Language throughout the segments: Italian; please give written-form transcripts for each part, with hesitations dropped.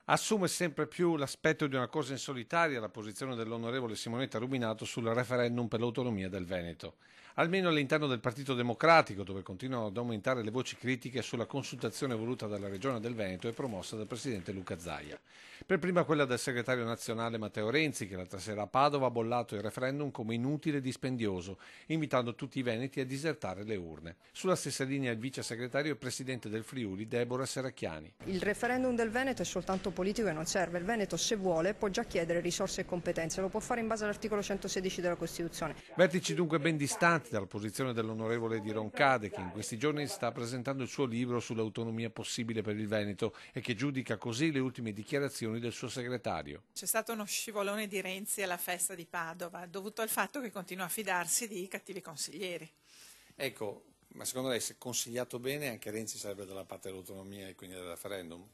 Assume sempre più l'aspetto di una cosa in solitaria la posizione dell'onorevole Simonetta Rubinato sul referendum per l'autonomia del Veneto. Almeno all'interno del Partito Democratico, dove continuano ad aumentare le voci critiche sulla consultazione voluta dalla Regione del Veneto e promossa dal presidente Luca Zaia. Per prima quella del segretario nazionale Matteo Renzi, che l'altra sera a Padova ha bollato il referendum come inutile e dispendioso, invitando tutti i veneti a disertare le urne. Sulla stessa linea il vice segretario e presidente del Friuli, Deborah Serracchiani. Il referendum del Veneto è soltanto politico e non serve. Il Veneto, se vuole, può già chiedere risorse e competenze, lo può fare in base all'articolo 116 della Costituzione. Vertici dunque ben distanti dalla posizione dell'onorevole Di Roncade, che in questi giorni sta presentando il suo libro sull'autonomia possibile per il Veneto e che giudica così le ultime dichiarazioni del suo segretario. C'è stato uno scivolone di Renzi alla festa di Padova, dovuto al fatto che continua a fidarsi di cattivi consiglieri. Ecco, ma secondo lei, se consigliato bene, anche Renzi sarebbe dalla parte dell'autonomia e quindi del referendum?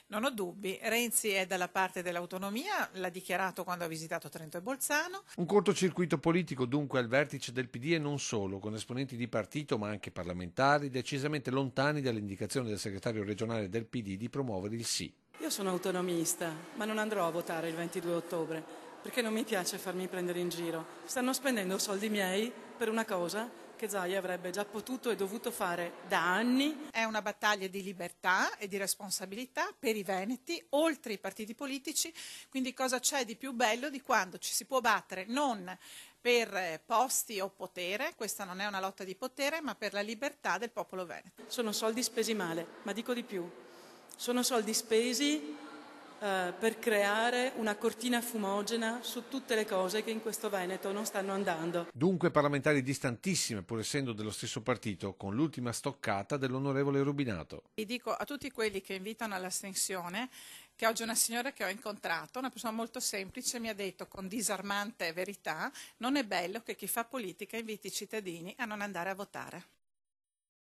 Non ho dubbi, Renzi è dalla parte dell'autonomia, l'ha dichiarato quando ha visitato Trento e Bolzano. Un cortocircuito politico dunque al vertice del PD e non solo, con esponenti di partito ma anche parlamentari decisamente lontani dall'indicazione del segretario regionale del PD di promuovere il sì. Io sono autonomista, ma non andrò a votare il 22 ottobre, perché non mi piace farmi prendere in giro. Stanno spendendo soldi miei per una cosa che Zaia avrebbe già potuto e dovuto fare da anni. È una battaglia di libertà e di responsabilità per i veneti, oltre i partiti politici, quindi cosa c'è di più bello di quando ci si può battere non per posti o potere, questa non è una lotta di potere, ma per la libertà del popolo veneto. Sono soldi spesi male, ma dico di più. Sono soldi spesi per creare una cortina fumogena su tutte le cose che in questo Veneto non stanno andando. Dunque parlamentari distantissime, pur essendo dello stesso partito, con l'ultima stoccata dell'onorevole Rubinato. E dico a tutti quelli che invitano all'astensione che oggi una signora che ho incontrato, una persona molto semplice, mi ha detto con disarmante verità: non è bello che chi fa politica inviti i cittadini a non andare a votare.